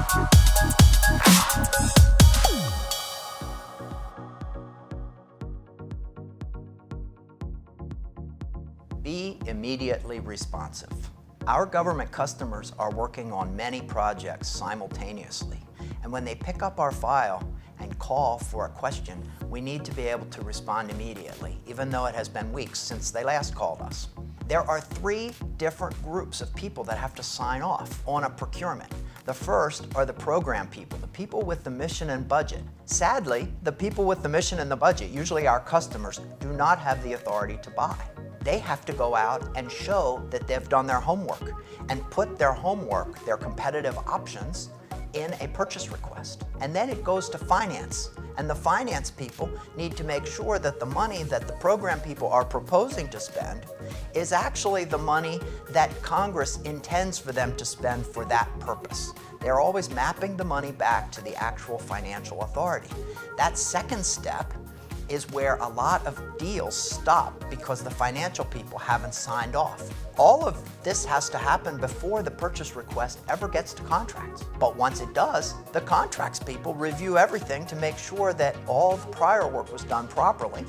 Be immediately responsive. Our government customers are working on many projects simultaneously, and when they pick up our file and call for a question, we need to be able to respond immediately, even though it has been weeks since they last called us. There are 3 different groups of people that have to sign off on a procurement. The first are the program people, the people with the mission and budget. Sadly, the people with the mission and the budget, usually our customers, do not have the authority to buy. They have to go out and show that they've done their homework and put their homework, their competitive options, in a purchase request. And then it goes to finance. And the finance people need to make sure that the money that the program people are proposing to spend is actually the money that Congress intends for them to spend for that purpose. They're always mapping the money back to the actual financial authority. That second step is where a lot of deals stop because the financial people haven't signed off. All of this has to happen before the purchase request ever gets to contracts. But once it does, the contracts people review everything to make sure that all the prior work was done properly,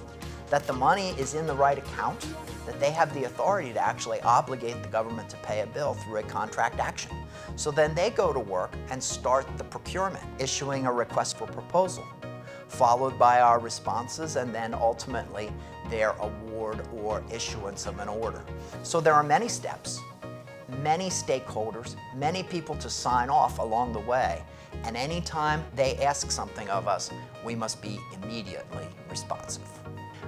that the money is in the right account, that they have the authority to actually obligate the government to pay a bill through a contract action. So then they go to work and start the procurement, issuing a request for proposal, followed by our responses, and then ultimately their award or issuance of an order. So there are many steps, many stakeholders, many people to sign off along the way, and anytime they ask something of us, we must be immediately responsive.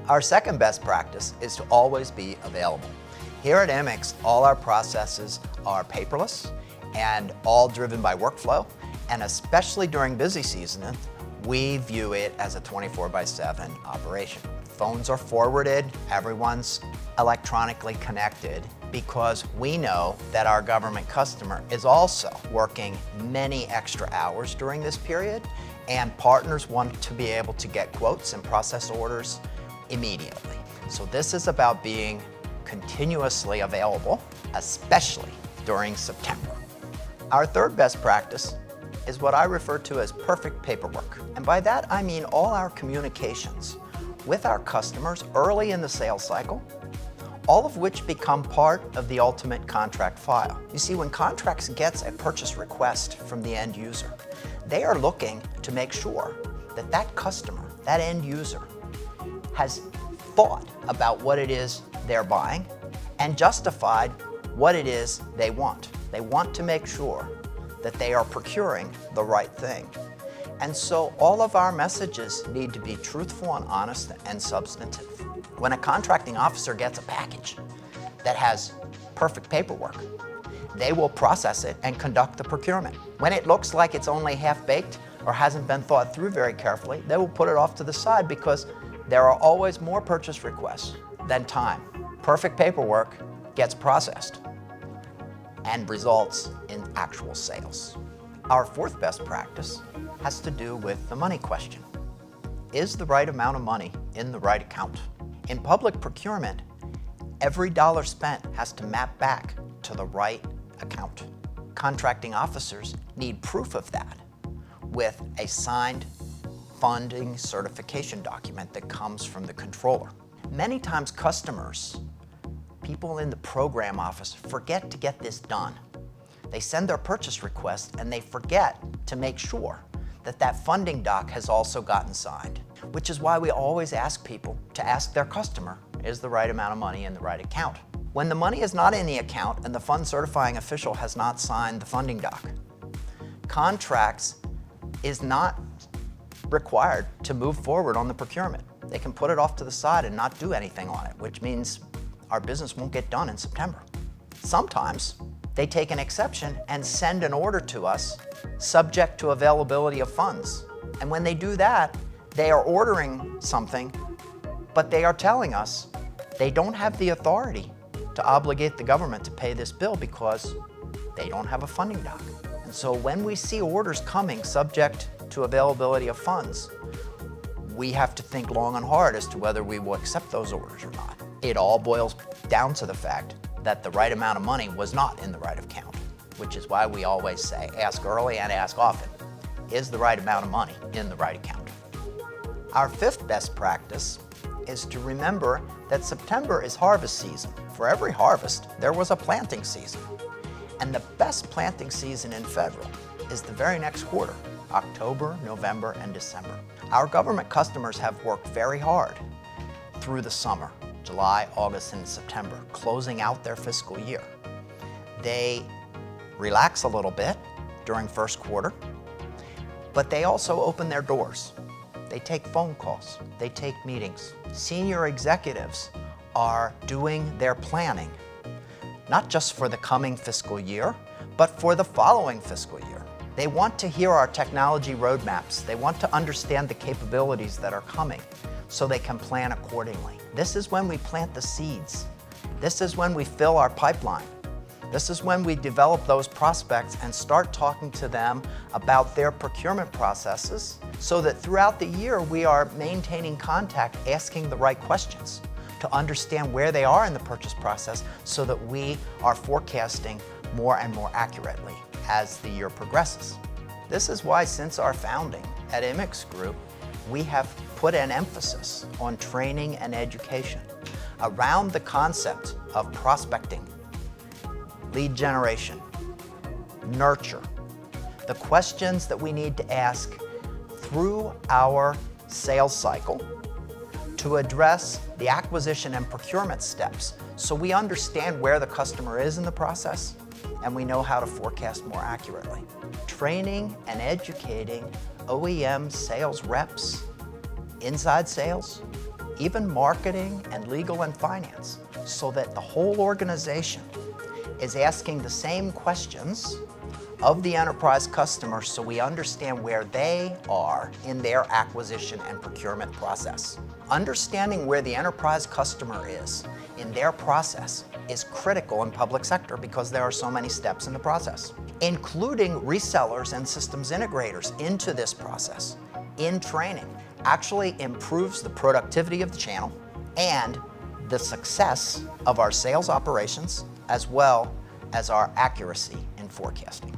Our second best practice is to always be available. Here at Immix, all our processes are paperless and all driven by workflow, and especially during busy season, we view it as a 24/7 operation. Phones are forwarded, everyone's electronically connected, because we know that our government customer is also working many extra hours during this period, and partners want to be able to get quotes and process orders immediately. So this is about being continuously available, especially during September. Our third best practice is what I refer to as perfect paperwork. And by that I mean all our communications with our customers early in the sales cycle, all of which become part of the ultimate contract file. You see, when contracts gets a purchase request from the end user, they are looking to make sure that that customer, that end user, has thought about what it is they're buying and justified what it is they want. They want to make sure that they are procuring the right thing. And so all of our messages need to be truthful and honest and substantive. When a contracting officer gets a package that has perfect paperwork, they will process it and conduct the procurement. When it looks like it's only half-baked or hasn't been thought through very carefully, they will put it off to the side because there are always more purchase requests than time. Perfect paperwork gets processed and results in actual sales. Our fourth best practice has to do with the money question. Is the right amount of money in the right account? In public procurement, every dollar spent has to map back to the right account. Contracting officers need proof of that with a signed funding certification document that comes from the controller. Many times customers, people in the program office, forget to get this done. They send their purchase request and they forget to make sure that that funding doc has also gotten signed, which is why we always ask people to ask their customer, is the right amount of money in the right account? When the money is not in the account and the fund certifying official has not signed the funding doc, contracts is not required to move forward on the procurement. They can put it off to the side and not do anything on it, which means our business won't get done in September. Sometimes they take an exception and send an order to us subject to availability of funds. And when they do that, they are ordering something, but they are telling us they don't have the authority to obligate the government to pay this bill because they don't have a funding doc. And so when we see orders coming subject to availability of funds, we have to think long and hard as to whether we will accept those orders or not. It all boils down to the fact that the right amount of money was not in the right account. which is why we always say ask early and ask often. Is the right amount of money in the right account? Our fifth best practice is to remember that September is harvest season. For every harvest, there was a planting season. And the best planting season in federal is the very next quarter, October, November, and December. Our government customers have worked very hard through the summer, July, August, and September, closing out their fiscal year. They relax a little bit during first quarter, but they also open their doors. They take phone calls, they take meetings. Senior executives are doing their planning, not just for the coming fiscal year, but for the following fiscal year. They want to hear our technology roadmaps. They want to understand the capabilities that are coming so they can plan accordingly. This is when we plant the seeds. This is when we fill our pipeline. This is when we develop those prospects and start talking to them about their procurement processes so that throughout the year we are maintaining contact, asking the right questions to understand where they are in the purchase process so that we are forecasting more and more accurately as the year progresses. This is why since our founding at immixGroup, we have put an emphasis on training and education around the concept of prospecting, lead generation, nurture, the questions that we need to ask through our sales cycle to address the acquisition and procurement steps so we understand where the customer is in the process and we know how to forecast more accurately. Training and educating OEM sales reps, inside sales, even marketing and legal and finance, so that the whole organization is asking the same questions of the enterprise customer so we understand where they are in their acquisition and procurement process. Understanding where the enterprise customer is in their process is critical in public sector because there are so many steps in the process. Including resellers and systems integrators into this process in training actually improves the productivity of the channel and the success of our sales operations as well as our accuracy in forecasting.